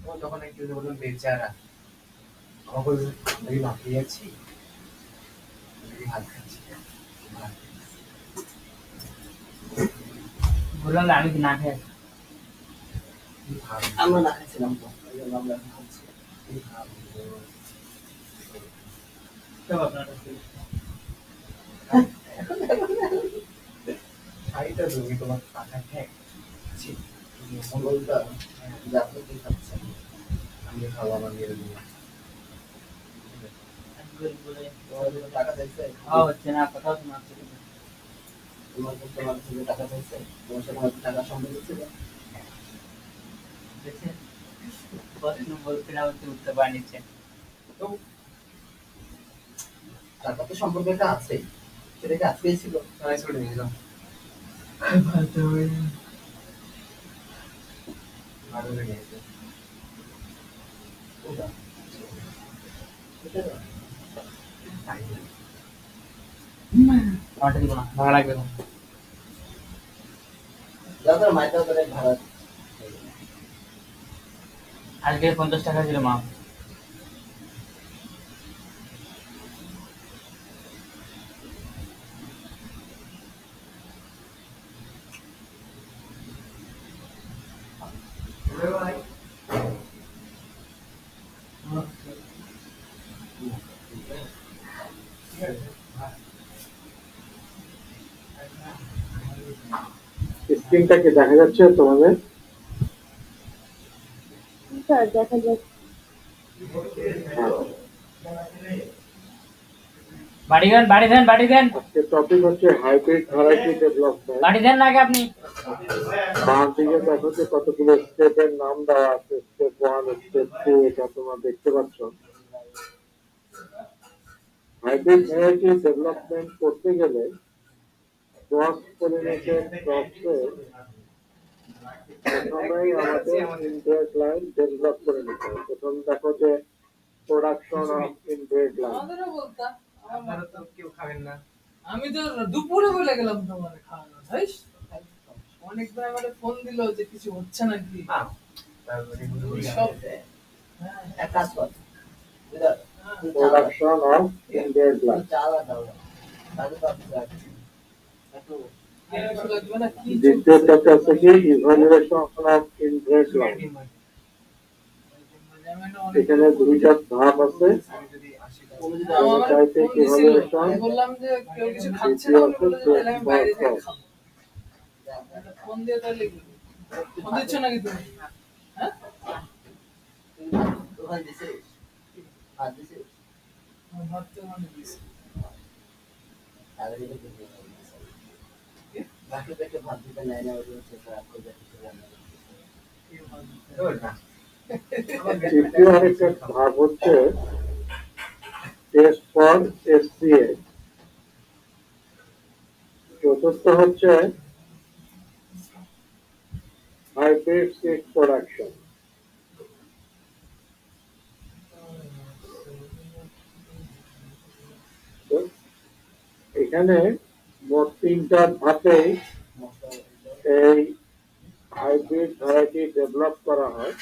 ও তখন একটু বললাম বেচারা আমাকে আমি মাখিয়ে যাচ্ছি ভাত খাচ্ছি বললাম আমি না খাই আমরা না খাচ্ছিলাম তো আমরা খাচ্ছি শাড়িটা তুমি তোমার টাকা ঠেকছি বলতে যাতে কি খাচ্ছেন আমি খাওয়া আমার মেরে দিই টাকা চাইছে হচ্ছে না কথা শোনাচ্ছে তোমার তোমার থেকে টাকা চাইছে তোমার সাথে আমার টাকা সম্পর্ক ছিল প্রশ্ন বলতে না বলতে উঠতে পারছে তো টাকা তো সম্পর্কটা আছে সেটাকে আজকেই ছিল তাই ছড়ে দিলাম ভালো ভালো লেগে গেছে ওটা আমারটা দিব না ভালো লাগবে না দাদা মাইটা করে ভাড়া আজকে 50 টাকা ছিল মা স্ক্রিনটা কি দেখা যাচ্ছে তোমাদের? স্যার দেখা যাচ্ছে। বাড়ি দেন আজকের টপিক হচ্ছে হাইব্রিড ভ্যারাইটি ডেভেলপমেন্ট। বাড়ি দেন না আগে আপনি বাম দিকে দেখো যে কতগুলো স্টেপের নাম দেওয়া আছে, স্টেপ 1 স্টেপ 2 এটা তোমরা দেখতে পাচ্ছ। হাইব্রিড ভ্যারাইটি ডেভেলপমেন্ট করতে গেলে ক্রস পলিনেটেড ক্রপসে প্রথমেই আমাদের ইনব্রেড লাইন ডেভেলপ করে নিতে হবে। প্রথম দেখো যে প্রোডাকশন অফ ইনব্রেড লাইন। আমাদেরও বলতাম আপনারা তো কেউ খাবেন না আমি তো দুপুরে বলে গেলাম তোমার খাওয়ানো ভাইস অনেকবার আমারে ফোন দিল যে কিছু হচ্ছে নাকি তারপরে সব এক কাজ কর প্রোডাকশন অফ ইনব্রেড লাইন। চালা দাও তাহলে তো আপনি একটু কিছু লাগবে না কি দ্বিতীয়টা হচ্ছে কি ইভালুয়েশন অফ ইনব্রেড লাইন। এখানে দুইটা ধাপ আছে। বললাম যে কেউ কিছু খাচ্ছে না তাহলে আমি বাইরে থেকে খাবো ফোন দিয়ে তাহলে ফোন দিচ্ছ নাকি তুমি হ্যাঁ দোকান দিছে আর দিছে ভাবতে মানে দিছে আর এই যে বাকি পেটে ভাত দিতে নাই না ওই হচ্ছে খারাপ করে দিতে রান্না তৃতীয় আরেকটা ধাপ হচ্ছে টেস্ট ফর এসসিএ। চতুর্থ হচ্ছে হাইব্রিড সিড প্রোডাকশন। এখানে মোট তিনটা ধাপে এই হাইব্রিড ভ্যারাইটি ডেভেলপ করা হয়।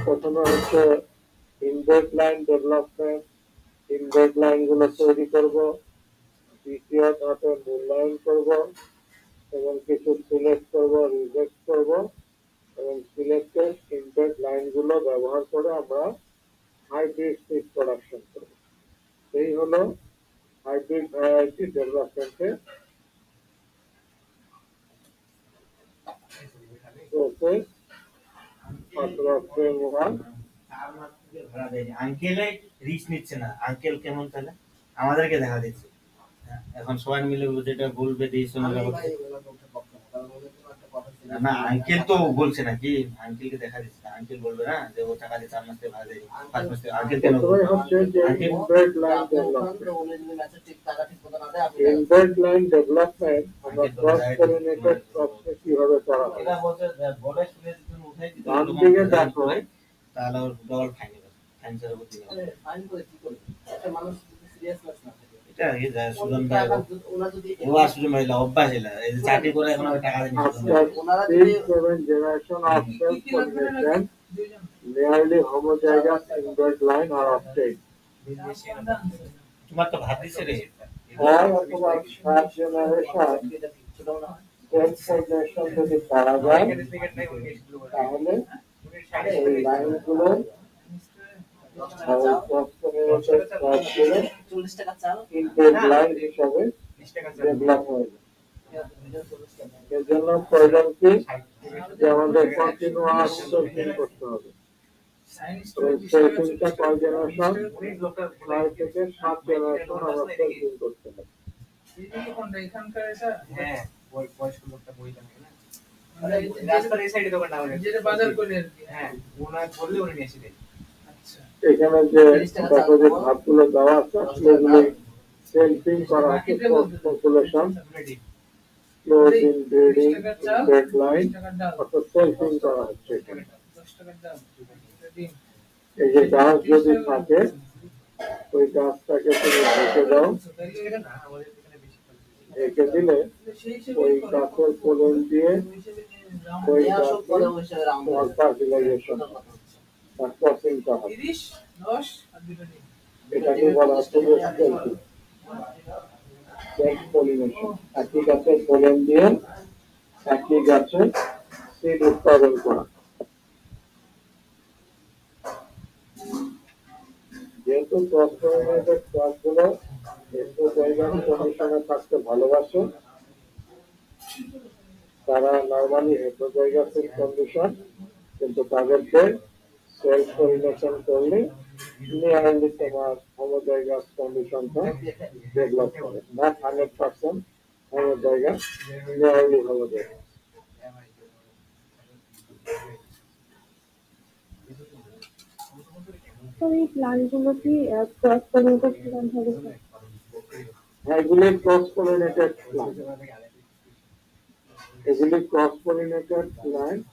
প্রথমে হচ্ছে ইনব্রেড লাইন ডেভেলপমেন্ট, ইনব্রেড লাইন গুলো তৈরি করব। দ্বিতীয় ধাপে মূল্যায়ন করব এবং কিছু সিলেক্ট করব, রিজেক্ট করব এবং সিলেক্টেড ইনব্রেড লাইন গুলো ব্যবহার করে আমরা হাইব্রিড সিড প্রোডাকশন করব। এই হলো হাইব্রিড ভ্যারাইটি ডেভেলপমেন্টের প্রসেস অথবা ফ্রেমওয়ার্ক। আঙ্কেল রিস্ক নিচ্ছে না। আঙ্কেল কেমন তাহলে আমাদেরকে দেখা দিচ্ছে। এখন সবাই মিলে যেটা বলবে না আঙ্কেল তো বলছে নাকি আঙ্কেলকে দেখা দিচ্ছে না। আঙ্কেল বলবে না যে ও টাকা দিচ্ছে 4 মাস থেকে ভাড়া দেয় 5 মাস থেকে। আঙ্কেল কেন হচ্ছে যে ইনব্রেড লাইন ডেভেলপমেন্ট। ইনব্রেড লাইন ডেভেলপমেন্ট আমরা ক্রস পলিনেটেড ক্রপসে কিভাবে করা হয়। এটা বলতে বলে শুনে তুমি উঠাই দিতে ডান দিকে দেখো তাহলে ওর ডবল ফাইন হবে। ফাইন ছাড়া বুঝি না। ফাইন করে কি করবে একটা মানুষ এটা এই যে সুজন ভাই ও আর সুজন ভাই অভ্যাস এলা এই যে চাকরি করে এখন আর টাকা দেন সুজন ভাই After 6-7 generation of self-pollination, nearly homozygous inbred line are obtained. তোমার তো ভাত দিছে রে All অথবা 7 generation self-pollination যদি করা যায় তাহলে এই লাইনগুলো ইনব্রেড লাইন হিসাবে ডেভেলপ হয়ে যায়। এর জন্য প্রয়োজন কি যে আমাদের কন্টিনিউয়াস সেলফিং করতে হবে। সেলফিংটা কয় জেনারেশন 6 থেকে 7 জেনারেশন আমরা সেলফিং করতে হবে। এদিকে কোনটা এখানকার এটা হ্যাঁ বয়স্ক লোকটা বইটা নেই না মানে এই যে রাস্তার এই সাইডে দোকানটা আমাদের যেটা বাজার করে আর কি হ্যাঁ ওনার বললে উনি নিয়ে এসে দেয় আচ্ছা এখানে যে দেখো যে ধাপগুলো দেওয়া আছে সেগুলো সেলফিং করা আছে population ready close in breeding bread line 10 টাকার ডাল অর্থাৎ সেলফিং করা হচ্ছে এখানে। 10 টাকার ডাল ডিম এই যে গাছ যদি থাকে ওই গাছটাকে তুমি ঢেকে দাও, না আমাদের এখানে বেশি ঢেকে দিলে ওই গাছের পোলেন দিয়ে ওই গাছে তোমার ফার্টিলাইজেশন বা ক্রসিং করা হয়। 30 10 আর দুটো ডিম এটাকে বলা হচ্ছে সেলফিং, সেলফ পলিনেশন। একই গাছের পোলেন দিয়ে একই গাছে সিড উৎপাদন করা। যেহেতু ক্রস পলিনেটেড গাছগুলো একটু জায়গার কন্ডিশনে থাকতে ভালোবাসে, তারা নর্মালি হেটারোজাইগাস কন্ডিশন, কিন্তু তাদেরকে সেলফ পলিনেশন করলে নিয়ারলি তোমার হোমোজাইগাস কন্ডিশনটা ডেভেলপ করে। Not 100% homozygous, nearly homozygous. তো এই প্ল্যান্টগুলো কি ক্রস পলিনেটেড প্ল্যান্ট হবে স্যার? হ্যাঁ, এগুলি ক্রস পলিনেটেড প্লান্ট। এগুলি ক্রস পলিনেটেড প্লান্ট।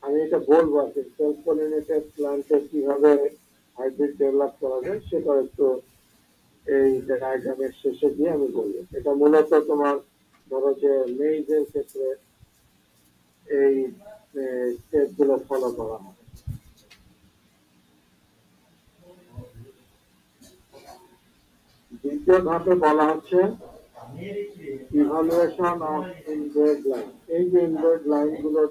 আমি এটা বলবো আর কি, সেলফ পলিনেটেড প্লান্টে কিভাবে হাইব্রিড ডেভেলপ করা যায় সেটা একটু এই ডায়াগ্রামের শেষে গিয়ে আমি বলবো। এটা মূলত তোমার ধরো যে মেইজের ক্ষেত্রে এই স্টেপ গুলো ফলো করা হয়। দ্বিতীয় ধাপে বলা হচ্ছে ইভালুয়েশন অফ ইনব্রেড লাইন। এই যে ইনব্রেড লাইন গুলো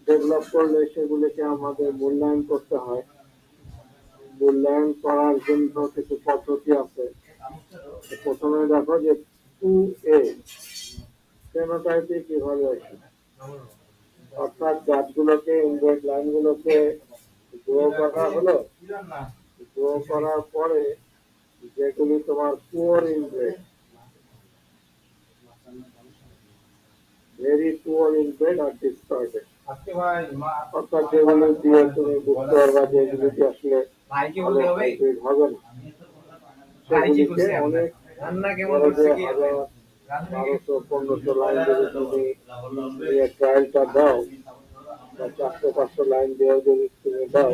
ডেভেলপ করলে সেগুলিকে আমাদের মূল্যায়ন করতে হয়। মূল্যায়ন করার জন্য কিছু পদ্ধতি আছে। প্রথমে দেখো যে 2A ফেনোটাইপিক ইভালুয়েশন, অর্থাৎ গাছগুলোকে ইনব্রেড লাইনগুলোকে গ্রো করা হলো, গ্রো করার পরে যেগুলি তোমার পুয়ার ইনব্রেড, ভেরি পুয়ার ইনব্রেড আর ডিসকার্ডেড, অর্থাৎ যেগুলো দিয়ে তুমি বুঝতে পারবা যে এগুলিতে আসলে ভাইকে ভালো বলতে হবে হাইব্রিড হবে না, সেগুলিকে অনেক রান্না কেমন বড় হচ্ছে যে কি 1200-1500 লাইন যদি তুমি দিয়ে ট্রায়ালটা দাও বা 400-500 লাইন দিয়ে যদি তুমি দাও,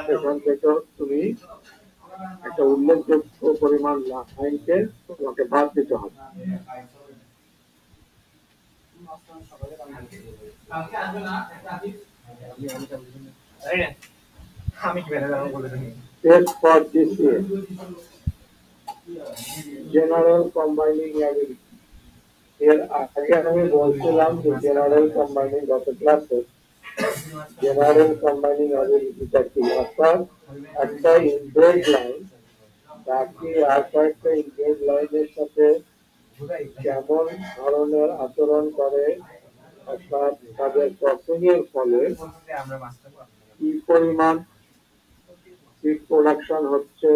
সেখান থেকে তুমি একটা উল্লেখযোগ্য পরিমাণ লাইনকে তোমাকে বাদ দিতে হবে। আমি কি বেড়ে যাবো বলে দিই Test for GCA, General Combining Ability। এর আগে আমি বলছিলাম যে জেনারেল কম্বাইনিং গত ক্লাসে জেনারেল কম্বাইনিং অ্যাবিলিটিটা কি, অর্থাৎ একটা ইনব্রেড লাইন বাকি আর কয়েকটা ইনব্রেড লাইনের সাথে কেমন ধরনের আচরণ করে, অর্থাৎ তাদের ক্রসিং এর ফলে আমরা মাছটা কি পরিমাণ সিড প্রোডাকশন হচ্ছে,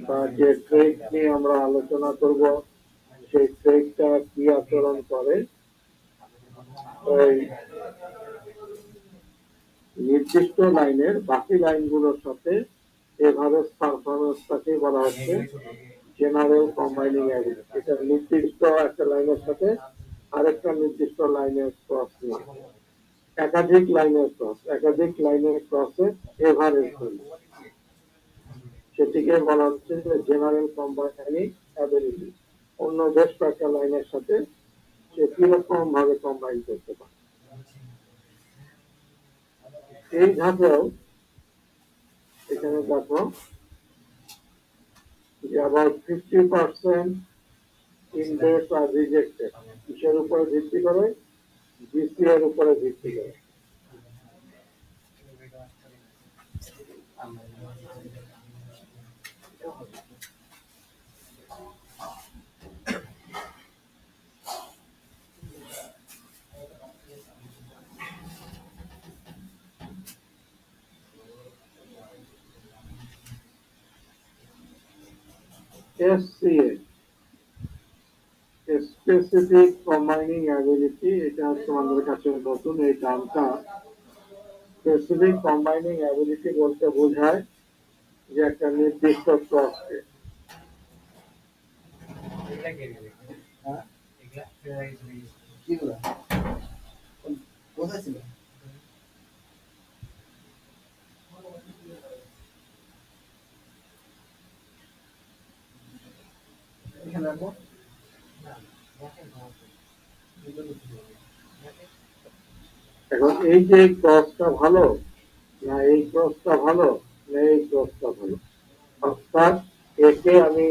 বা যে ট্রেড নিয়ে আমরা আলোচনা করব সেই ট্রেডটা কি আচরণ করে, ওই নির্দিষ্ট লাইনের বাকি লাইনগুলোর সাথে এভাবে পারফরমেন্সটাকে বলা হচ্ছে জেনারেল কম্বাইনিং অ্যাবিলিটি। এটা নির্দিষ্ট একটা লাইনের সাথে আরেকটা নির্দিষ্ট লাইনের ক্রস নিয়ে একাধিক লাইনের ক্রসে এভারেজ করলে সেটিকে বলা হচ্ছে যে জেনারেল কম্বাইনিং অ্যাবিলিটি। অন্য বেশ কয়েকটা লাইনের সাথে সে কিরকম ভাবে কম্বাইন করতে পারে। এই ধাপেও এখানে দেখো যে about 50% index are rejected। কিসের উপরে ভিত্তি করে? GCA এর উপরে ভিত্তি করে। SCA স্পেসিফিক কম্বাইনিং অ্যাবিলিটি, এটা তোমাদের কাছে নতুন এই টার্মটা। স্পেসিফিক কম্বাইনিং অ্যাবিলিটি বলতে বোঝায় যে একটা নির্দিষ্ট ক্রসকে কোথায় ছিল? এখানে রাখো। এখন এই যে ক্রসটা ভালো না এই ক্রসটা ভালো না এই ক্রসটা ভালো, অর্থাৎ একে আমি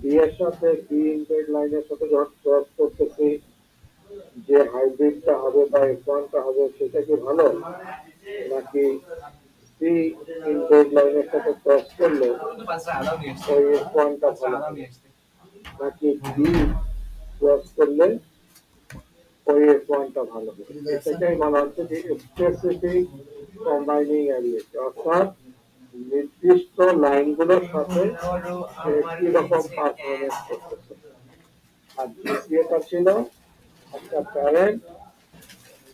বি এর সাথে বি ইনডেড লাইনের সাথে যখন ক্রস করতেছি যে হাইব্রিডটা হবে বা F1টা হবে সেটা কি ভালো, নাকি সি ইনডেড লাইনের সাথে ক্রস করলে ওই F1টা ভালো, নাকি বি ক্রস করলে ওই F1টা ভালো হবে? সেটাই বলা হচ্ছে যে স্পেসিফিক কম্বাইনিং অ্যাবিলিটি, অর্থাৎ নির্দিষ্ট লাইনগুলোর সাথে একই রকম পারফরমেন্স করতেছে। আর দ্বিতীয়টা ছিল একটা প্যারেন্ট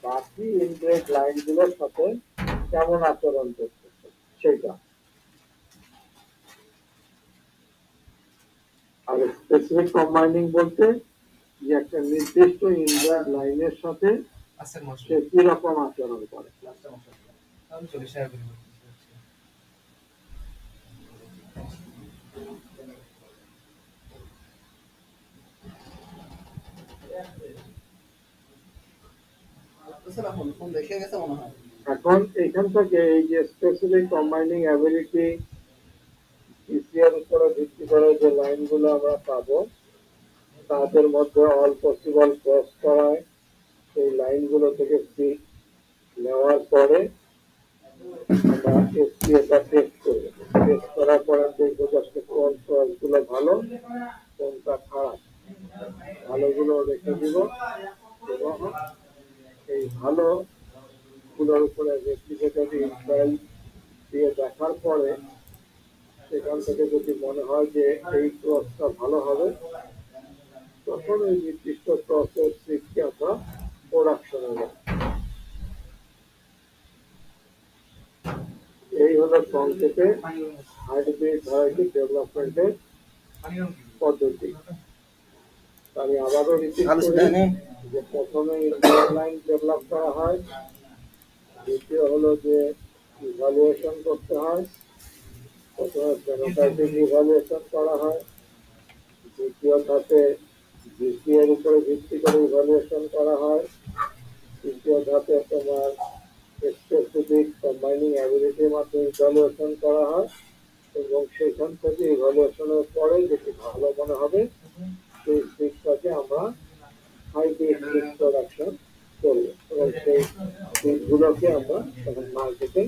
বাকি ইনডেড লাইনগুলোর সাথে কেমন আচরণ করতেছে সেটা। আর স্পেসিফিক কম্বাইনিং বলতে যে একটা নির্দিষ্ট ইনডেড লাইনের সাথে সে কি রকম আচরণ করে। এখন এখান থেকে এই যে স্পেসিফিক কম্বাইনিং অ্যাবিলিটি ইসিআর উপরে ভিত্তি করে যে লাইনগুলো আমরা পাবো তাদের মধ্যে অল পসিবল ক্রস করায় সেই লাইনগুলো থেকে পিক নেওয়ার পরে আমরা এসপিএটা টেস্ট করবো। টেস্ট করার পরে দেখবো যে আসলে কোন ক্রসগুলো ভালো কোনটা খারাপ, ভালোগুলো রেখে দিব এবং এই ভালো গুলোর উপরে রেপ্লিকেটরি ট্রায়াল দিয়ে দেখার পরে সেখান থেকে যদি মনে হয় যে এই ক্রসটা ভালো হবে তখন এই নির্দিষ্ট ক্রসের সিটকে আমরা প্রোডাকশনে যাই। এই হলো সংক্ষেপে হাইব্রিড ভ্যারাইটি ডেভেলপমেন্টের পদ্ধতি। আমি আবারও রিপিট করি যে প্রথমে ইনডেড লাইন ডেভেলপ করা হয়, দ্বিতীয় হলো যে ইভালুয়েশন করতে হয়, প্রথমে ফেনোটাইপিক ইভালুয়েশন করা হয়, দ্বিতীয় ধাপে জিসি এর উপরে ভিত্তি করে ইভালুয়েশন করা হয়, তৃতীয় ধাপে তোমার স্পেসিফিক কম্বাইনিং অ্যাবিলিটির মাধ্যমে ইভালুয়েশন করা হয় এবং সেখান থেকে ইভালুয়েশনের পরে যেটি ভালো মনে হবে সেই সিটটাকে আমরা হাইব্রিড সিট প্রোডাকশন করব এবং সেই সিটগুলোকে আমরা তখন মার্কেটে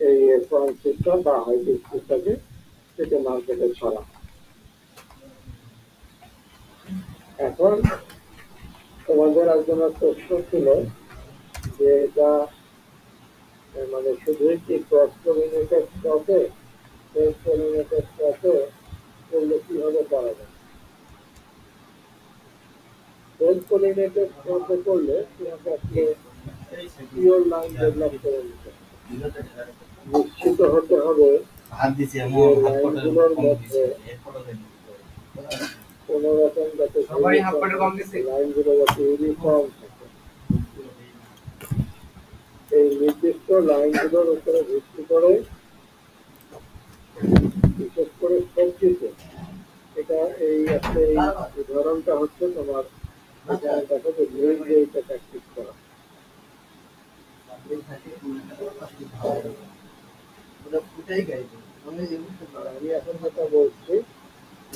এই F1 সিটটা বা হাইব্রিড সিটটাকে সেটা মার্কেটে ছড়া। এখন তোমাদের একজনের প্রশ্ন ছিল যে এটা মানে শুধুই কি ক্রস পলিনেটেড ক্রসে সেলফ পলিনেটেড ক্রসে করলে কিভাবে করা যায়? সেলফ পলিনেটেড ক্রসে করলে তোমাকে আজকে পিওর লাইন ডেভেলপ করে নিতে নিশ্চিত হতে হবে যে লাইনগুলোর মধ্যে কোন রকম যাতে লাইনগুলো যাতে ইউনিফর্ম থাকে। এই নির্দিষ্ট লাইনগুলোর উপরে ভিত্তি করে বিশেষ করে সবজিতে এটা এই একটা এই উদাহরণটা হচ্ছে তোমার এখানে দেখো যে গ্রিন যে এটা প্র্যাকটিস করা আমি এখন যেটা বলছি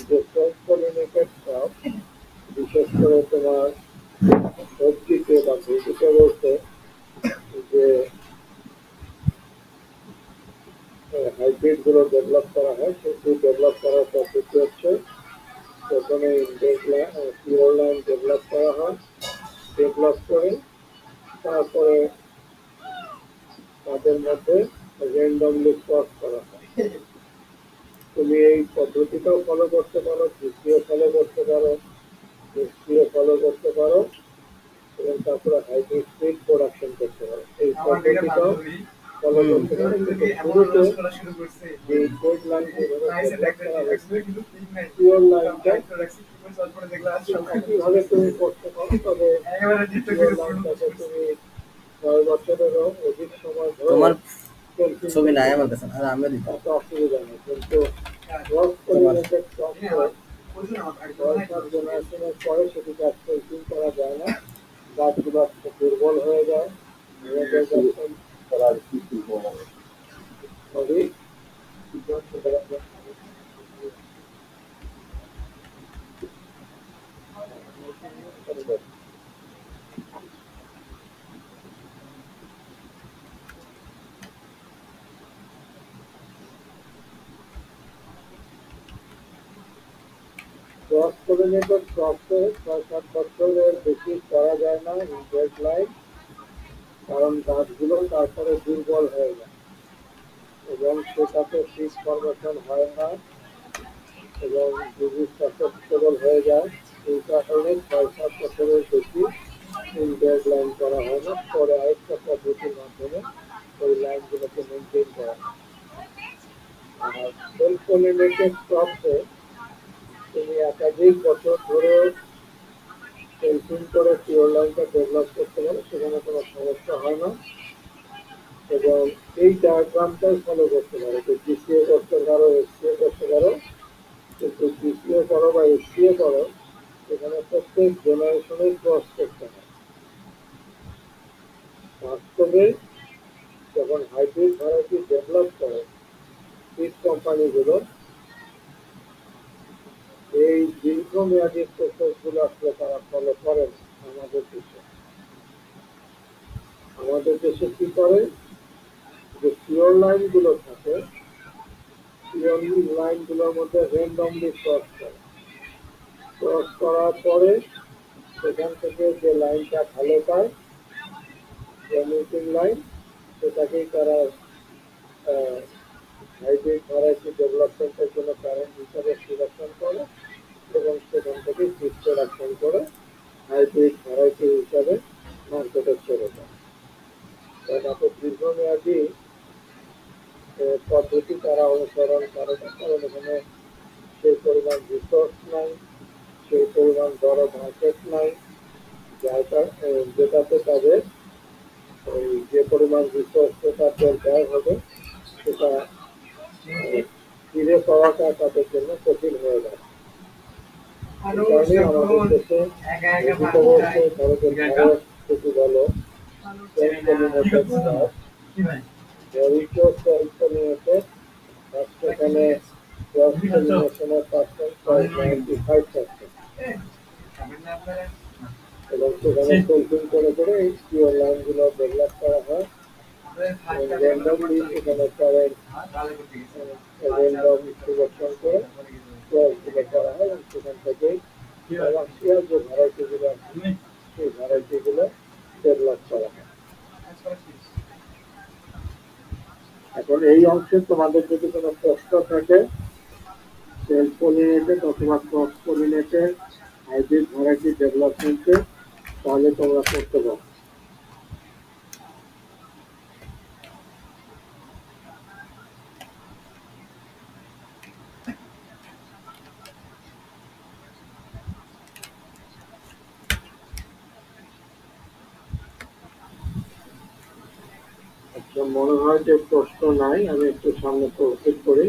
যে সেলফ পলিনেটেড ক্রপ বিশেষ করে তোমার সবজিতে বা ভেজিতে বলতে যে হাইব্রিড গুলো ডেভেলপ করা হয় সেটি ডেভেলপ করার পদ্ধতি হচ্ছে প্রথমে পিওর লাইন ডেভেলপ করা হয় ডেভেলপ করে তারপরে তাদের মধ্যে র্যান্ডমলি ক্রস করা হয় তুমি এই পদ্ধতিটাও ফলো করতে পারো কৃষিও ফলো করতে পারো মিষ্টিও ফলো করতে পারো এবং তারপরে হাইব্রিড সিড প্রোডাকশন করতে পারো এই পদ্ধতিটাও ফলো করতে পারো কিন্তু শুরুতে যে কোড লাইন পিওর লাইনটা একইভাবে তুমি করতে পারো তবে পিওর লাইনটাকে তুমি 6 বছরেরও অধিক সময় ধরে তোমার ছবি নাই আমার কাছে আর আমরা দিতে অসুবিধা নেই কিন্তু ক্রস পলিনেটেড ক্রপ জেনারেশনের পরে সেটিকে আর সেলফিং করা যায় না গাছগুলো দুর্বল হয়ে যায় করার কি তবে ক্রস পলিনেটেড ক্রপে 6-7 বছরের বেশি করা যায় না ইনডেড লাইফ কারণ গাছগুলো তারপরে দুর্বল হয়ে যায় এবং সেটাতে শীত ফরমেশন হয় না এবং ডিজিজ সাসেপ্টেবল হয়ে যায় এই কারণে 6-7 বছরের বেশি ইনডেড লাইন করা হয় না পরে আরেকটা পদ্ধতির মাধ্যমে ওই লাইনগুলোকে মেনটেন করা হয় আর সেলফ পলিনেটেড ক্রপে তুমি একাধিক বছর ধরে সেলফিং করে পিওর লাইনটা ডেভেলপ করতে পারো সেখানে কোনো সমস্যা হয় না এবং এই ডায়াগ্রামটাই ফলো করতে পারো যে জিসিএ করতে পারো এসসিএ করতে পারো কিন্তু জিসিএ করো বা এসসিএ করো সেখানে প্রত্যেক জেনারেশনে ক্রস করতে হয় বাস্তবে যখন হাইব্রিড ভ্যারাইটি ডেভেলপ করে সিড কোম্পানিগুলো এই দীর্ঘমেয়াদী প্রসেসগুলো আসলে তারা ফলো করে না আমাদের দেশে কি করে যে পিওর লাইনগুলো থাকে পিওর লাইনগুলোর মধ্যে র্যান্ডমলি ক্রস করার পরে সেখান থেকে যে লাইনটা ভালো পায় জেনারেটিং লাইন সেটাকেই তারা হাইব্রিড ভ্যারাইটি ডেভেলপমেন্টের জন্য প্যারেন্ট হিসাবে সিলেকশন করে এবং সেখান থেকে সিড প্রোডাকশন করে হাইব্রিড ভ্যারাইটি হিসাবে মার্কেটে ছেড়ে দেয় কারণ এত দীর্ঘমেয়াদী পদ্ধতি তারা অনুসরণ করে না কারণ এখানে সেই পরিমাণ রিসোর্স নাই সেই পরিমাণ বড় মার্কেট নাই যেটাতে তাদের ওই যে পরিমাণ রিসোর্স তাদের ব্যয় হবে সেটা ফিরে পাওয়াটা তাদের জন্য কঠিন হয়ে যায় কারণে আমাদের দেশে ভারতের ভারত যদি বলো সেখানে এবং সেখানে সেলফিং করে করে এই পিওর লাইনগুলো ডেভেলপ করা হয় র্যান্ডমলি সেখানে কারেন্ট র্যান্ডম সিলেকশন করে ক্রসগুলো করা হয় এবং সেখান থেকে রাশিয়ার যে ভ্যারাইটিগুলো আছে সেই ভ্যারাইটিগুলো ডেভেলপ করা হয় এখন এই অংশে তোমাদের যদি কোনো প্রশ্ন থাকে সেলফ পলিনেটেড অথবা ক্রস পলিনেটেড হাইব্রিড ভ্যারাইটি ডেভেলপমেন্টে তাহলে তোমরা করতে পারো আচ্ছা মনে হয় যে প্রশ্ন নাই আমি একটু সামনে প্রস্তুত করি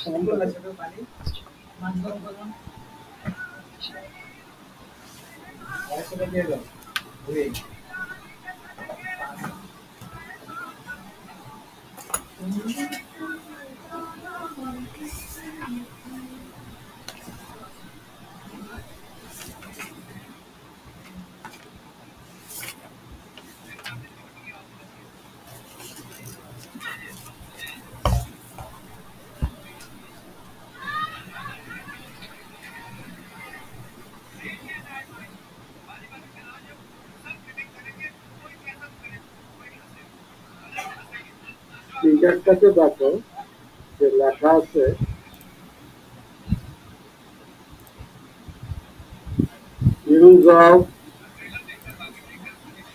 ছোট পানি মাছ গরম করলাম সেটা দিয়ে দাও ধুয়ে স্পিকারটাকে দেখো যে লেখা আছে use of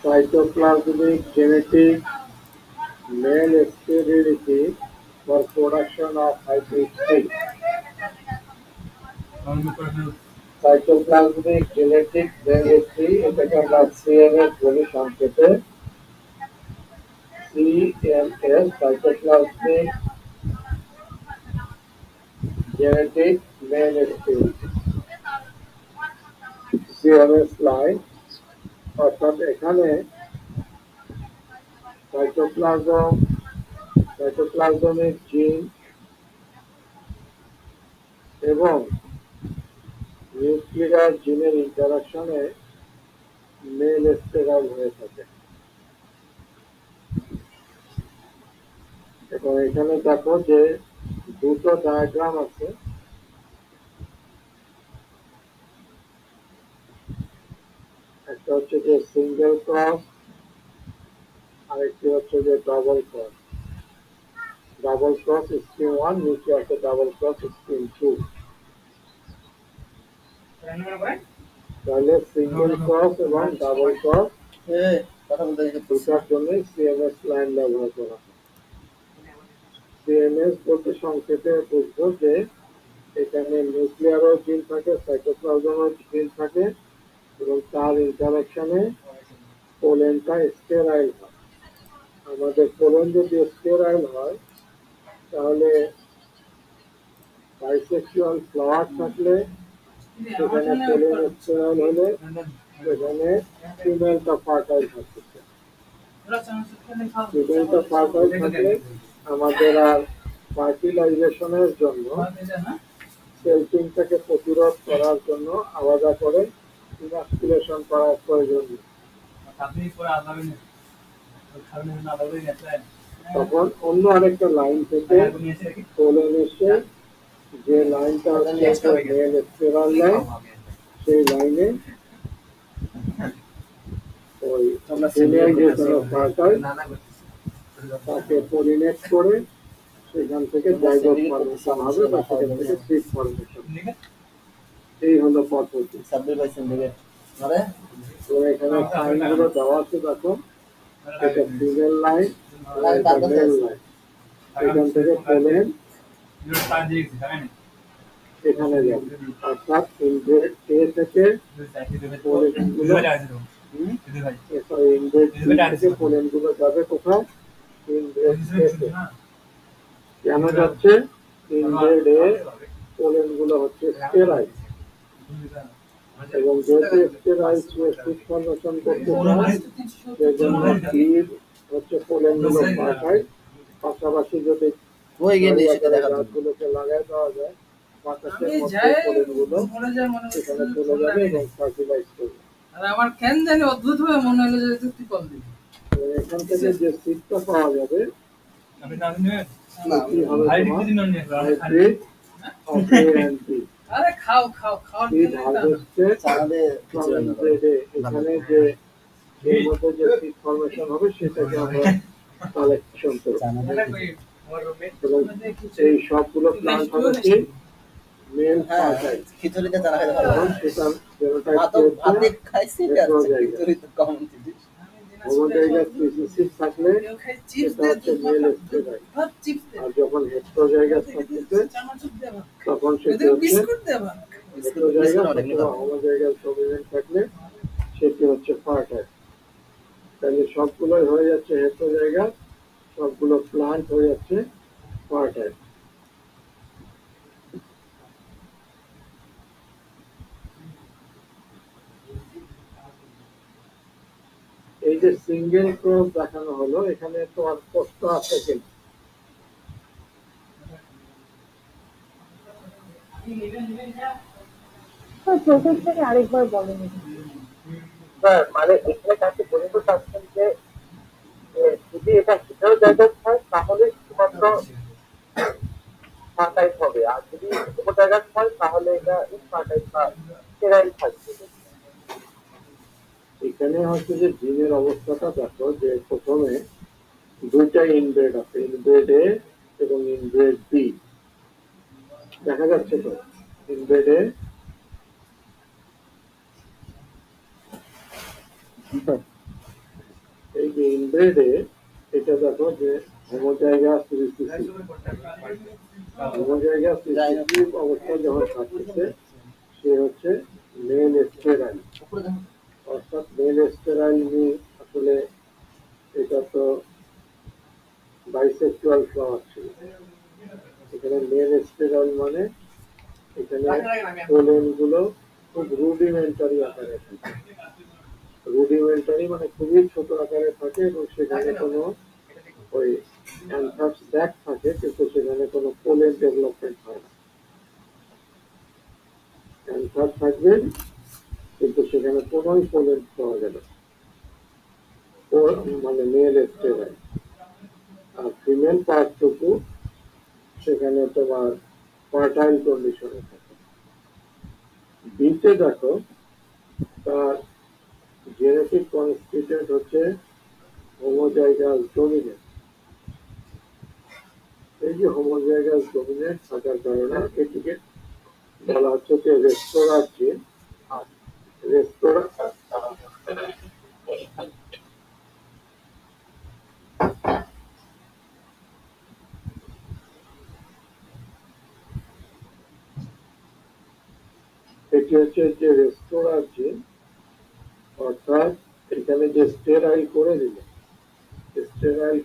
cytoplasmic genetic male sterility for production of hybrid seed. Cytoplasmic genetic male sterility এটাকে আমরা CMS বলি সংক্ষেপে CMS cytoplasmic genetic male sterility CMS line অর্থাৎ এখানে সাইটোপ্লাজমিক জিন এবং নিউক্লিয়ার জিনের ইন্টারাকশনে মেল স্টেরাইল হয়ে থাকে। এবং এখানে দেখো যে দুটো ডায়াগ্রাম আছে, একটা হচ্ছে যে সিঙ্গেল ক্রস, আরেকটি হচ্ছে যে double cross. Double cross scheme 1, নিচে আছে ডাবল ক্রস স্কিম 2। তাহলে সিঙ্গেল ক্রস এবং ডাবল ক্রস দুটার জন্য সিএমএস লাইন ব্যবহার করা হয়। সিএমএস বলতে সংক্ষেপে বুঝবো যে এখানে নিউক্লিয়ারও জিন থাকে, সাইটোপ্লাজমও জিন থাকে এবং তার ইন্টারাকশনে পোলেনটা স্টেরাইল হয়। আমাদের পোলেন যদি স্টেরাইল হয় তাহলে বাইসেক্সুয়াল ফ্লাওয়ার থাকলে সেখানে পোলেন স্টেরাইল হলে সেখানে ফিমেলটা ফার্টাইল থাকতেছে। ফিমেলটা ফার্টাইল থাকলে আমাদের আর ফার্টিলাইজেশনের জন্য সেলফিংটাকে প্রতিরোধ করার জন্য আলাদা করে ইনাস্কুলেশন করার প্রয়োজন নেই। তখন অন্য আরেকটা লাইন থেকে পোলেন এসে যে লাইনটা হচ্ছে মেল স্টেরাইল লাইন, সেই লাইনে ওই ফিমেল যে কোনো ফার্টাইল তাকে পলিনেট করে সেখান থেকে জাইগোট ফর্মেশন হবে বা সেখান থেকে সিড ফর্মেশন। এই হলো পদ্ধতি। তো এখানে সাইনগুলো দেওয়া আছে, দেখো এটা ফিমেল লাইন, এটা মেল লাইন। এখান থেকে পোলেন এখানে যাবে, অর্থাৎ ইনব্রেড এ থেকে পোলেনগুলো পোলেনগুলো যাবে কোথায়? ইনব্রেড এ। কেন যাচ্ছে? ইনব্রেড এ পোলেনগুলো হচ্ছে স্টেরাইল এবং যেহেতু স্টেরাইল সিড ফর্মেশন করতে চায় সেজন্য বীর হচ্ছে পোলেনগুলো পাঠায়। পাশাপাশি যদি গাছগুলোকে লাগাই দেওয়া যায় বাতাসের মধ্যে পোলেনগুলো সেখানে চলে যাবে এবং ফার্টিলাইজ করবে। আমার কেন জানি অদ্ভুত ভাবে মনে হলো যে একটু কম দিবি। এখান থেকে যে সিডটা পাওয়া যাবে আরে খাও খাও খাওয়ার জন্য এখানে যে এর মধ্যে যে সিড ফর্মেশন হবে সেটাকে আমরা কালেকশন করব এবং এই সবগুলো প্লান্ট হবে কি মেল ফার্টাইল। খিচুড়িতে চারা খেতে ভালো সেটা জেনোটাইপ ভাতে খাইছি খিচুড়িতে কম হোমোজাইগাস থাকলে সেটা হচ্ছে মেল স্টেরাইল, আর যখন হেটেরোজাইগাস থাকতেছে তখন সেটা হচ্ছে হেটেরোজাইগাস অথবা হোমোজাইগাস ডমিনেন্ট থাকলে সেটি হচ্ছে ফার্টাইল। তাহলে সবগুলোই হয়ে যাচ্ছে হেটেরোজাইগাস, সবগুলো প্লান্ট হয়ে যাচ্ছে ফার্টাইল। এই যে সিঙ্গেল ক্রস দেখানো হলো, এখানে তোমার প্রশ্ন আছে কিনা? প্রসেস থেকে আরেকবার বলেন। হ্যাঁ, মানে এখানে তাকে বোঝাতে চাচ্ছেন যে যদি এটা হেটারো জায়গায় হয় তাহলে শুধুমাত্র ফার্টাইল হবে, আর যদি হোমো জায়গায় হয় তাহলে এটা ইনফার্টাইল বা স্টেরাইল থাকবে। এখানে হচ্ছে যে জিনের অবস্থাটা দেখো, যে প্রথমে দুইটা ইনব্রেড আছে, ইনব্রেড এ এবং ইনব্রেড বি। দেখা যাচ্ছে তো ইনব্রেড এ, এই যে ইনব্রেড এ এটা দেখো যে হোমোজাইগাস রিসিসিভ, হোমোজাইগাস রিসিসিভ অবস্থায় যখন থাকতেছে সে হচ্ছে মেল স্টেরাইল, অর্থাৎ মেল স্টেরাইল আসলে এটা তো বাইসেক্সুয়াল ফ্লাওয়ার ছিল। এখানে মেল স্টেরাইল মানে এখানে পোলেন গুলো খুব রুডিমেন্টারি আকারে থাকে, রুডিমেন্টারি মানে খুবই ছোট আকারে থাকে এবং সেখানে কোনো ওই অ্যানথ্রাক্স ব্যাক থাকে, কিন্তু সেখানে কোনো পোলেন ডেভেলপমেন্ট হয় না। অ্যানথ্রাক্স থাকবে কিন্তু সেখানে কোনোই পোলেন পাওয়া যাবে মানে মেল স্টেরাইল। আর ফিমেল পার্টটুকু সেখানে তোমার ফার্টাইল কন্ডিশনে থাকে। বিতে দেখো তার জেনেটিক কনস্টিটিউয়েন্ট হচ্ছে হোমোজাইগাস ডমিনেন্ট। এই যে হোমোজাইগাস ডমিনেন্ট থাকার কারণে এটিকে বলা হচ্ছে যে রেস্তোরাঁ জিন। রেস্তোরাঁ এটি হচ্ছে যে রেস্তোরাঁ জিন, অর্থাৎ এখানে যে স্টেরাইল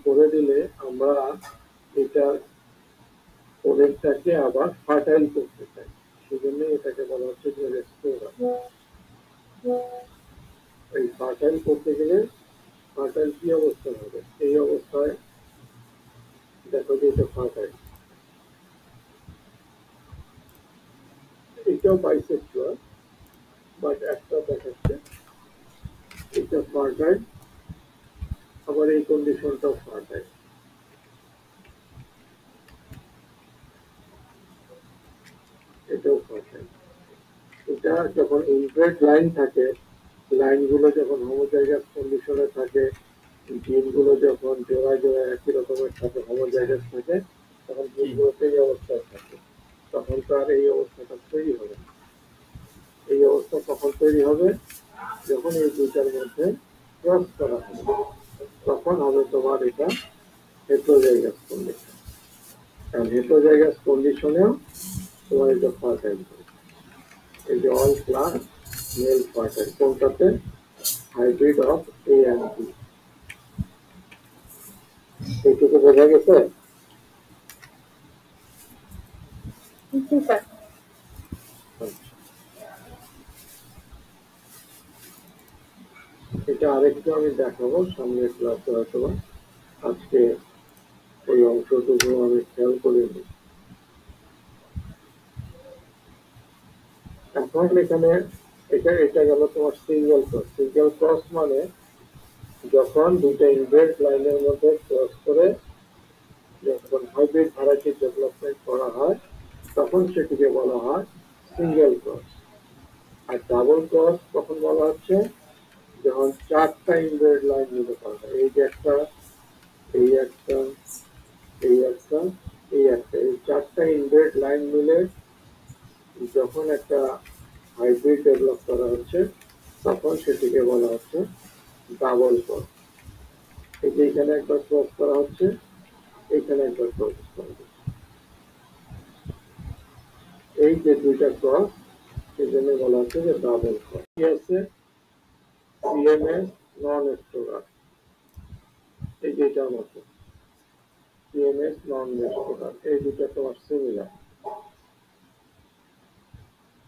করে দিলে আমরা এটার পোলেনটাকে আবার ফার্টাইল করতে চাই, সেজন্য এটাকে বলা হচ্ছে যে রেস্তোরাঁ। এই ফার্টাইল করতে গেলে ফার্টাইল কি অবস্থা হবে? এই অবস্থায় দেখো যে এটা ফার্টাইল, এটাও বাইসেক্সুয়াল, বাট একটা দেখাচ্ছে এটা ফার্টাইল, আবার এই কন্ডিশনটাও ফার্টাইল। এটাও ফার্টাইল। এটা যখন ইনব্রেড লাইন থাকে, লাইনগুলো যখন হোমোজাইগাস কন্ডিশনে থাকে, জিনগুলো যখন জোড়ায় জোড়ায় একই রকমের থাকে, হোমোজাইগাস থাকে, তখন জিনগুলোতে এই অবস্থায় থাকে। তখন তার এই অবস্থাটা তৈরি হবে। এই অবস্থা কখন তৈরি হবে? যখন এই দুইটার মধ্যে ক্রস করা হবে, তখন হবে তোমার এটা হেটেরোজাইগাস কন্ডিশন। কারণ হেটেরোজাইগাস কন্ডিশনেও তোমার এটা ফার্টাইল হবে। এই যে অল ক্লাস মেল ফার্টাইল, কোনটাতে? Hybrid of A and B. এইটুকু বোঝা গেছে? জি স্যার। এটা আরেকটু আমি দেখাবো সামনের ক্লাসে, হয়তো আজকে ওই অংশটুকু আমি খেয়াল করিনি। এখন এখানে এটা গেল তোমার সিঙ্গেল ক্রস। সিঙ্গেল ক্রস মানে যখন দুইটা ইনব্রেড লাইনের মধ্যে ক্রস করে যখন হাইব্রিড ভ্যারাইটি ডেভেলপমেন্ট করা হয়, তখন সেটিকে বলা হয় সিঙ্গেল ক্রস। আর ডাবল ক্রস কখন বলা হচ্ছে? যখন চারটা ইনব্রেড লাইন মিলে করা হয়। এই যে একটা, এই একটা, এই একটা, এই একটা, এই চারটা ইনব্রেড লাইন মিলে যখন একটা হাইব্রিড ডেভেলপ করা হচ্ছে, তখন সেটিকে বলা হচ্ছে ডাবল ক্রস। এই যে এখানে একবার ক্রস করা হচ্ছে, এখানে একবার ক্রস করা হচ্ছে, এই যে দুইটা ক্রস, সেজন্য বলা হচ্ছে যে ডাবল ক্রস। কি আছে? সিএমএস নন স্টোরার, এই যেটার মতো সিএমএস নন স্টোরার, এই দুটা তোমার সিমিলার।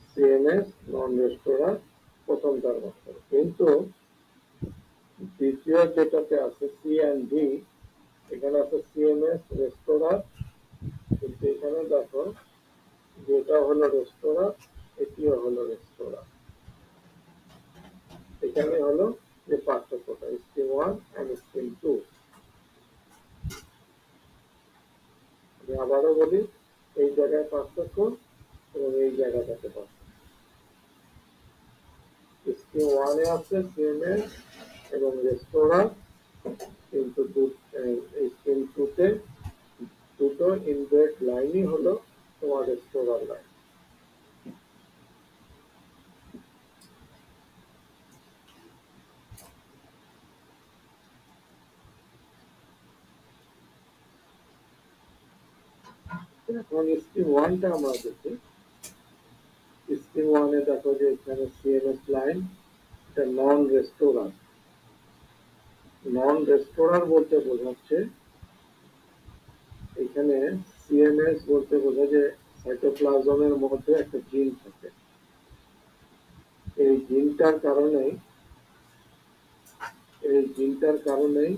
সিএমএস নন রেস্টোরার প্রথমটার মতো, কিন্তু দ্বিতীয় যেটাতে আছে সি এন্ড ডি, এখানে আছে সিএমএস রেস্তোরাঁ, কিন্তু এখানে দেখো যেটা হলো রেস্তোরাঁ, এটিও হলো রেস্তোরাঁ। এখানে হলো যে পার্থক্যটা স্ট্রিম 1 এন্ড স্ট্রিম 2। আমি আবারও বলি, এই জায়গায় পার্থক্য এবং এই জায়গাটাতে পার্থক্য। স্ট্রিম 1 এ আছে সিএমএস এবং রেস্তোরাঁ, কিন্তু স্ট্রিম 2 তে দুটো ইনব্রেড লাইনই হলো তোমার রেস্তোরাঁ লাইন। এখন স্ট্রিম 1 টা আমরা দেখি। স্ট্রিম 1 এ দেখো যে এখানে সিএমএস লাইন, এটা নন রেস্তোরাঁ। নন রেস্তোরাঁ বলতে বোঝাচ্ছে এখানে সিএমএস বলতে বোঝা যে সাইটোপ্লাজমের মধ্যে একটা জিন থাকে। এই জিনটার কারণেই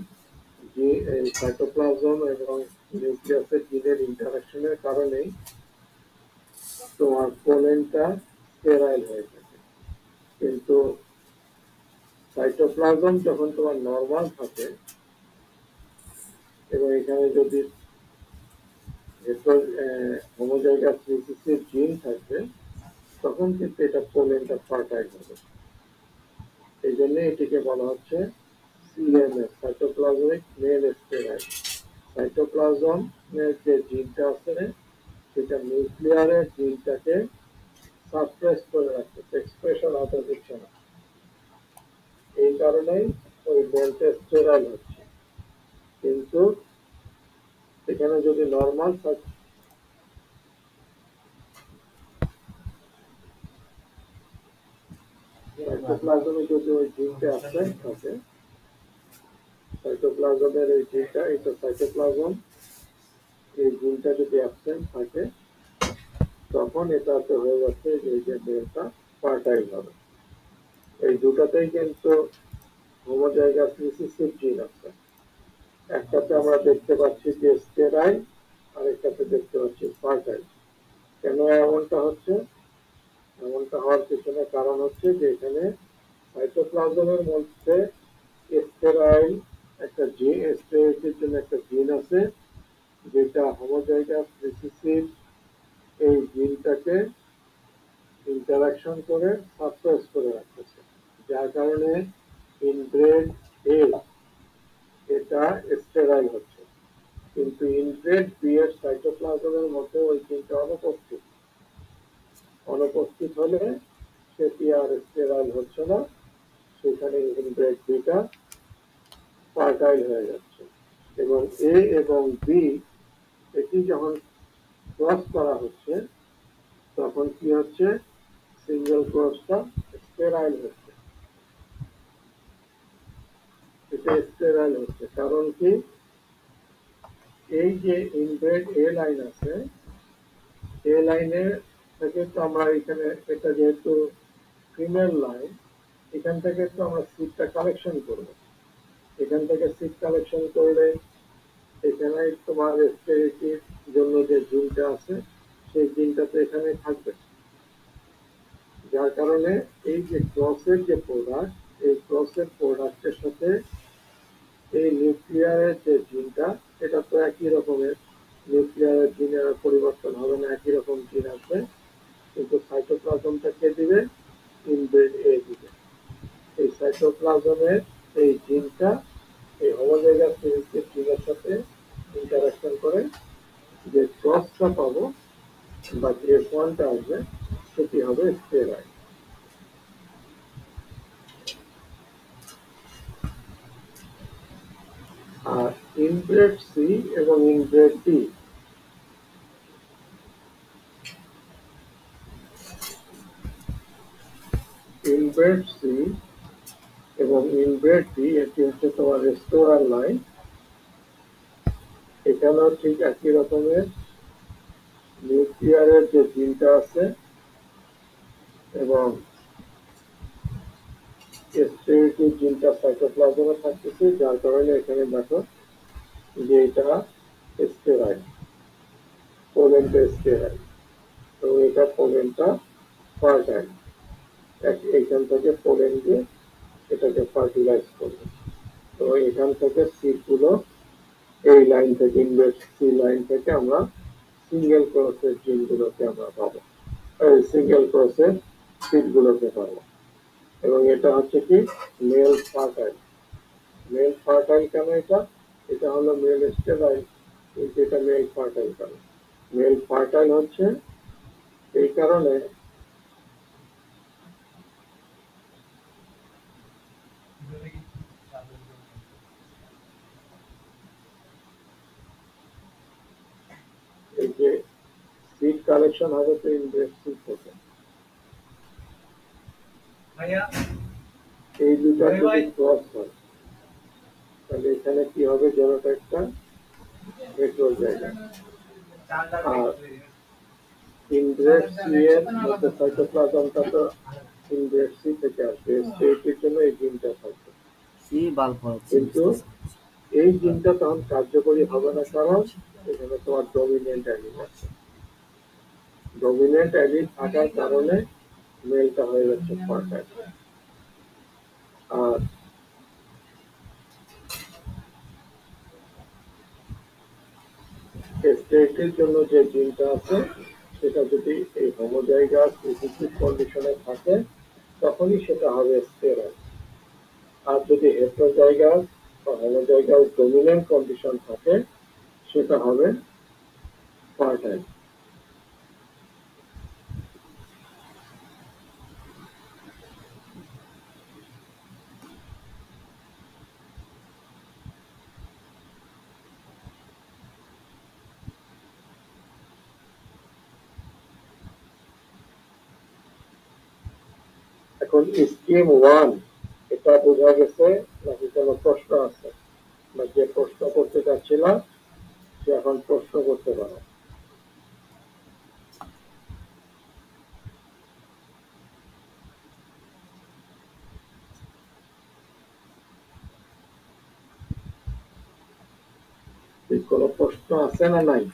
যে এই সাইটোপ্লাজম এবং নিউক্লিয়াসের জিনের ইন্টারাকশনের কারণেই তোমার পোলেনটা স্টেরাইল হয়ে থাকে। কিন্তু সাইটোপ্লাজম যখন তোমার নর্মাল থাকে এবং এখানে যদি হোমোজাইগাস রিসেসিভ জিন থাকবে, তখন কিন্তু এটা পোলেনটা ফার্টাইল হবে। এই জন্য এটিকে বলা হচ্ছে সিএমএস, সাইটোপ্লাজমিক মেল স্টেরাইল। সাইটোপ্লাজমের যে জিনটা আছে সেটা নিউক্লিয়ারের জিনটাকে সাপ্রেস করে রাখছে, এক্সপ্রেশন হতে দিচ্ছে না। এই কারণেই ওই মেলটা স্টেরাইল হচ্ছে। কিন্তু এখানে যদি নর্মাল সাইটোপ্লাজমে যদি ওই জিনটা অ্যাবসেন্ট থাকে, সাইটোপ্লাজমের এই জিনটা, এটা সাইটোপ্লাজম, এই জিনটা যদি অ্যাবসেন্ট থাকে, তখন এটাতে হয়ে যাচ্ছে যে এই যে মেলটা ফার্টাইল হবে। এই দুটাতেই কিন্তু হোমোজাইগাস রিসেসিভ জিন আছে। একটাতে আমরা দেখতে পাচ্ছি যে স্টেরাইল, আর একটাতে দেখতে পাচ্ছি ফার্টাইল। কেন এমনটা হচ্ছে? এমনটা হওয়ার পিছনে কারণ হচ্ছে যে এখানে সাইটোপ্লাজমের মধ্যে স্টেরাইল একটা জিন, স্টেরাইলের জন্য একটা জিন আছে, যেটা হোমোজাইগাস রিসেসিভ এই জিনটাকে ইন্টারাকশন করে সাপ্রেস করে রাখতেছে, যার কারণে ইনব্রেড এ এটা স্টেরাইল হচ্ছে। কিন্তু ইনব্রেড বি এর সাইটোপ্লাজমের মধ্যে ওই জিনটা অনুপস্থিত হলে সেটি আর স্টেরাইল হচ্ছে না, সেখানে ইনব্রেড বিটা ফার্টাইল হয়ে যাচ্ছে। এবং এ এবং বি এটি যখন ক্রস করা হচ্ছে, তখন কি হচ্ছে? সিঙ্গেল ক্রসটা স্টেরাইল হচ্ছে। এটা স্টেরাইল হচ্ছে কারণ কি? এই যে ইনব্রেড এ লাইন আছে, এ লাইনে থেকে তো আমরা এখানে, এটা যেহেতু ফিমেল লাইন, এখান থেকে তো আমরা সিটটা কালেকশন করবো। এখান থেকে সিট কালেকশন করলে এখানে তোমার স্টেরিটির জন্য যে জিনটা আছে, সেই জিনটা তো এখানে থাকবে। যার কারণে এই যে ক্রসের যে প্রোডাক্ট, এই ক্রসের প্রোডাক্টের সাথে এই নিউক্লিয়ারের যে জিনটা, এটা তো একই রকমের। নিউক্লিয়ারের জিনের পরিবর্তন হবে না, একই রকম জিন আছে, কিন্তু সাইটোপ্লাজমটা কে দিবে? ইনব্রেড এ দিবে। এই সাইটোপ্লাজমের এই জিনটা এই হোমোজাইগাস রিসেসিভ জিনের সাথে ইন্টারাকশন করে যে ক্রসটা পাবো বা যে ফোনটা আসবে, সেটি হবে স্টেরাইল। আর ইনব্রেড সি এবং ইনব্রেড ডি, ইনব্রেড সি এবং ইনব্রেড ডি, এটি হচ্ছে তোমার রেস্তোরাঁ লাইন। এখানেও ঠিক একই রকমের নিউক্লিয়ারের যে জিনটা আছে এবং স্টেরিক জিনটা সাইটোপ্লাজমে থাকতেছে, যার কারণে এখানে দেখো যে এটা স্টেরাইল, পোলেনটা স্টেরাইল, তো এটা পোলেনটা ফার্টাইল। এখান থেকে পোলেন দিয়ে এটাকে ফার্টিলাইজ করবে। তো এখান থেকে সিড গুলো এই লাইন থেকে, ইনভার্স সি লাইন থেকে আমরা সিঙ্গেল ক্রসের জিন গুলোকে আমরা পাবো, সিঙ্গেল ক্রসের সিড গুলোকে পাবো। এবং এটা হচ্ছে কি মেল ফার্টাইল। মেল ফার্টাইল কেন? এটা হলো মেল স্টেরাইল, কিন্তু এটা মেল ফার্টাইল কেন? মেল ফার্টাইল হচ্ছে এই কারণে এই যে সিড কালেকশন হবে তো ইনভেস্ট সিড থেকে, এই দুটা যদি ক্রস হয় তাহলে এখানে কি হবে, জেনোটাইপটা হেটেরো জায়গা। আর ইনভেস্ট সি এর মধ্যে সাইটোপ্লাজমটা তো ইনভেস্ট সি থেকে আসবে, স্টেটের জন্য এই জিনটা থাকবে, কিন্তু এই জিনটা তখন কার্যকরী হবে না, কারণ এখানে তোমার ডমিনেন্ট অ্যালিল আছে। ডমিনেন্ট অ্যালিল থাকার কারণে মেলটা হয়ে যাচ্ছে ফার্টাইল। আর স্টেটের জন্য যে জিনটা আছে সেটা যদি এই হোমোজাইগাস রিসেসিভ কন্ডিশনে থাকে তখনই সেটা হবে স্টেরাইল। আর যদি হেটেরোজাইগাস বা হোমোজাইগাস ডমিনেন্ট কন্ডিশন থাকে সেটা হবে ফার্টাইল। এখন স্কিম 1 এটা বোঝা গেছে নাকি কোনো প্রশ্ন আছে? বা যে প্রশ্ন করতে চাচ্ছিলাম সে এখন প্রশ্ন করতে পারো। কোনো প্রশ্ন আছে না নাই?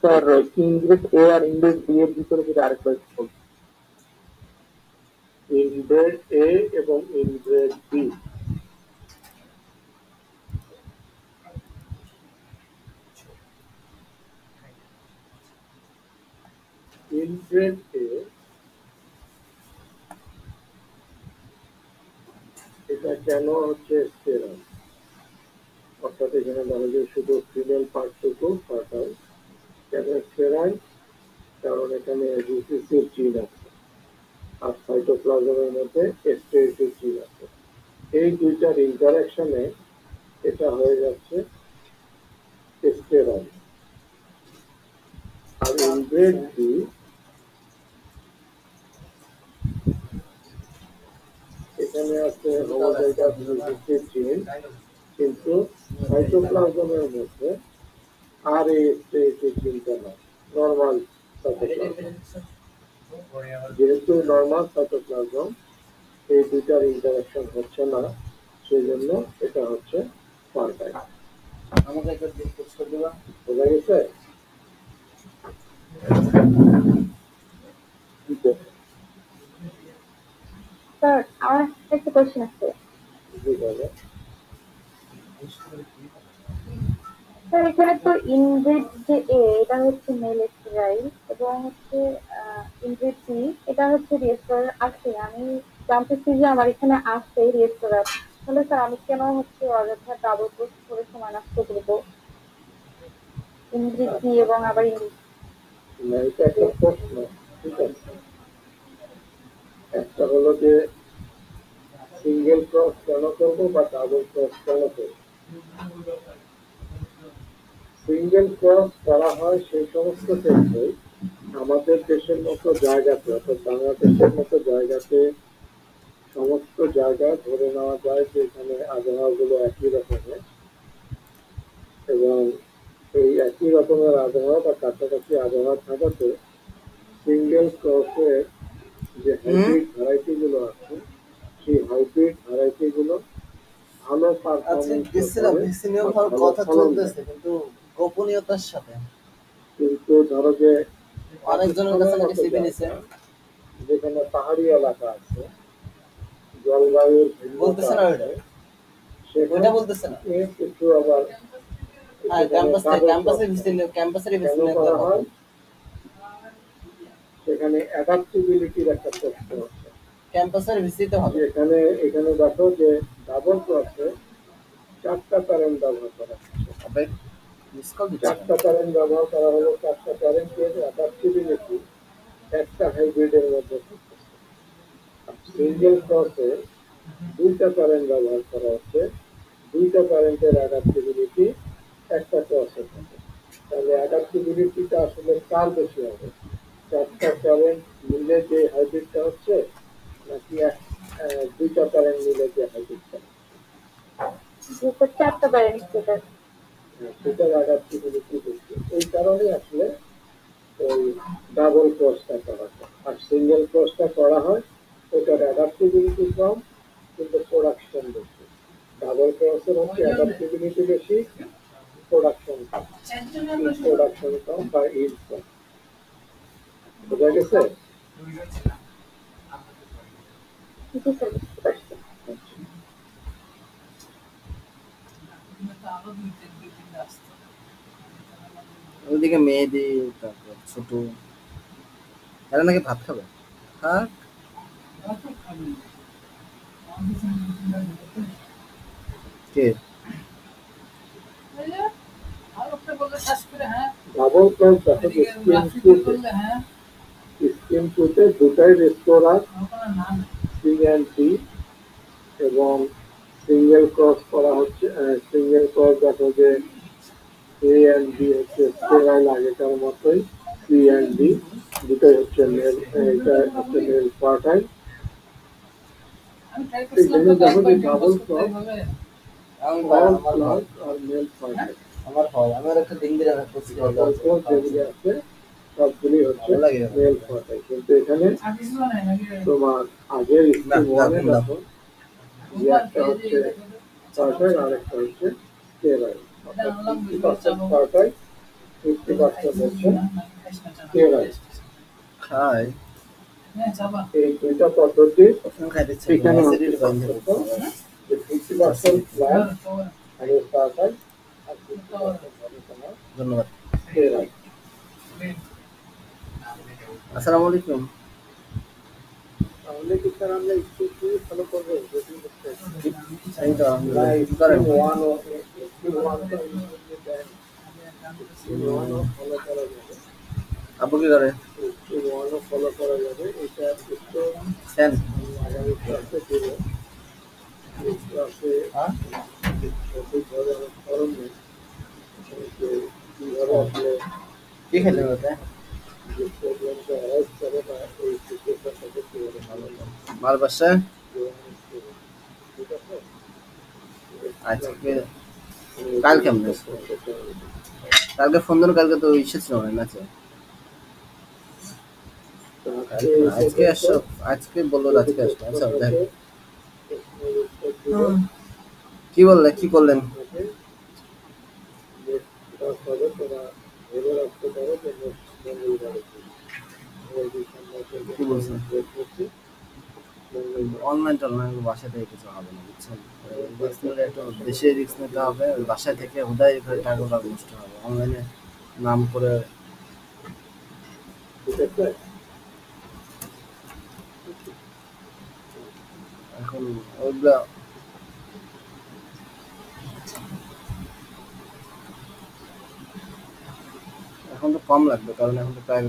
স্যার ইংরেজ এ আর ইংরেজ বি এর ভিতরে যদি আরেকবার বলুন। ইনব্রেড এ এবং ইনব্রেড বি, ইনব্রেড এ এটা কেন হচ্ছে স্টেরাইল, অর্থাৎ এখানে ধরো যে শুধু ফিমেল পার্টটুকু ফার্টাইল। কেন স্টেরাইল? কারণ এখানে রিসেসিভ জিন আছে আর সাইটোপ্লাজমের মধ্যে স্টেরিক জিন আছে। এই দুইটার ইন্টারাকশনে এটা হয়ে যাচ্ছে স্টেরাইল। আর ইনব্রেড বি এখানে আছে হোমোজাইগাস রিসেসিভ জিন, কিন্তু সাইটোপ্লাজমের মধ্যে আর এই স্টেরিক জিনটা না, নর্মাল সাইটোপ্লাজম। যেহেতু নর্মাল সাইটোপ্লাজম এই দুইটার ইন্টারাকশন হচ্ছে না, সেই জন্য এটা হচ্ছে ফার্টাইল। আমাকে একটা দিন পোস্ট করে দেবা, বোঝা গেছে? স্যার আমার একটা কোশ্চেন আছে। জি বলো। স্যার এখানে তো ইনব্রিড যে এ এটা হচ্ছে মেল স্টেরাইল এবং হচ্ছে ইনব্রিড বি এটা হচ্ছে রিয়েস্টোরার আছে। আমি জানতেছি যে আমার এখানে আছে রিয়েস্টোরার, তাহলে স্যার আমি কেন হচ্ছে অযথা ডাবল পোস্ট করে সময় নষ্ট করবো ইনব্রিড বি এবং আবার ইনব্রিড? না, এটা একটা প্রশ্ন, ঠিক আছে। একটা হলো যে সিঙ্গেল ক্রস কেন করবো বা ডাবল ক্রস কেন করবো। সিঙ্গেল ক্রস করা হয় সেই সমস্ত ক্ষেত্রে আমাদের দেশের মতো জায়গাতে, অর্থাৎ বাংলাদেশের মতো জায়গাতে সমস্ত জায়গায় ধরে নেওয়া যায় যে এখানে আবহাওয়াগুলো একই রকমের এবং এই রকমের আবহাওয়া বা কাছাকাছি আবহাওয়া থাকাতে সিঙ্গেল ক্রসের যে হাইব্রিড ভ্যারাইটি গুলো আছে সেই হাইব্রিড ভ্যারাইটি গুলো ভালো পারফরমেন্স কিন্তু গোপনীয়তার সাথে কিন্তু ধরো যে অনেকজনের কাছে নাকি সিবি নিছে যেখানে পাহাড়ি এলাকা আছে জলবায়ুর বলতেছে না ওটা বলতেছে না কিছু আবার সেখানে অ্যাডাপ্টেবিলিটির একটা প্রশ্ন আছে ক্যাম্পাসের ভিত্তিতে হবে এখানে দেখো যে ডাবল ক্রসে 4টা প্যারেন্ট ব্যবহার করা হচ্ছে 4টা প্যারেন্ট ব্যবহার করা হলো 4টা প্যারেন্টের অ্যাডাপ্টেবিলিটি একটা হাইব্রিডের মধ্যে সিঙ্গেল ক্রসে 2টা প্যারেন্ট ব্যবহার করা হচ্ছে 2টা প্যারেন্টের অ্যাডাপ্টেবিলিটি একটা ক্রসে থাকে তাহলে অ্যাডাপ্টেবিলিটিটা আসলে কার বেশি হবে 4টা প্যারেন্ট মিলে যে হাইব্রিডটা হচ্ছে নাকি 2টা প্যারেন্ট মিলে যে হাইব্রিডটা চারটা প্যারেন্ট সেটার অ্যাডাপ্টেবিলিটি বেশি এই কারণে আসলে ওই ডাবল ক্রসটা করা হয় আর সিঙ্গেল ক্রসটা করা হয় ওটার অ্যাডাপ্টেবিলিটি কম কিন্তু প্রোডাকশন বেশি ডাবল ক্রসের হচ্ছে অ্যাডাপ্টেবিলিটি বেশি প্রোডাকশন কম বা ইল্ড কম বোঝা গেছে ওইদিকে মেয়েদি তারপর ছোট এরা নাকি ভাত খাবে হ্যাঁ কে ডাবল ক্রস স্কিম টুতে দুটাই রেস্তোরাঁ সি এবং সিঙ্গেল ক্রস করা হচ্ছে সিঙ্গেল ক্রস দেখো যে এ এন্ড বি হচ্ছে স্টেরাইল আগেকার মতোই সি এন্ড ডি দুটাই হচ্ছে মেল এটা হচ্ছে মেল ফার্টাইল এখানে দেখো যে ডাবল ক্রস আর মেল ফার্টাইল আমার একটা দিন দিলে ডাবল ক্রস যেগুলি আছে সবগুলি হচ্ছে মেল ফার্টাইল কিন্তু এখানে তোমার আগের স্কিম ওয়ানে দেখো যে একটা হচ্ছে ফার্টাইল আর একটা হচ্ছে স্টেরাইল 50% ফার্টাইল 50% হচ্ছে স্টেরাইল খায় এই দুইটা পদ্ধতি খাইতেছে এখানে 50% ফ্ল্যাট আর ফার্টাইল আর 50% ধন্যবাদ স্টেরাইল আসসালামু আলাইকুম তাহলে কি স্যার আমরা একটু ফলো করবো এই তো আলহামদুলিল্লাহ কি করেন আপু কি করে ফলো করা যাবে এটা একটু সেন আগামী ক্লাসে দেবো এই ক্লাসে সঠিকভাবে আমার ফরম নেই কিভাবে আসলে কি খেলেন ওটা যে প্রবলেমটা অ্যারাইজ করে বা এই সিচুয়েশনটাকে কিভাবে ভালো মার বাসায় ঠিক আছে আজকে কাল কেমন কালকে ফোন দিল কালকে তো ইচ্ছে ছিল না ম্যাচে আজকে আসো আজকে বললো আজকে আসো আচ্ছা দেখ কি বললে কি করলেন কি বলছেন অনলাইন টনলাইন বাসা থেকে কিছু হবে না বুঝছেন রিস্ক নিলে একটু বেশি রিস্ক নিতে হবে ওই বাসায় থেকে হুদাই করে টাকাগুলো নষ্ট হবে অনলাইনে নাম করে এখন ওইগুলা এখন তো কম লাগবে কারণ এখন তো প্রায়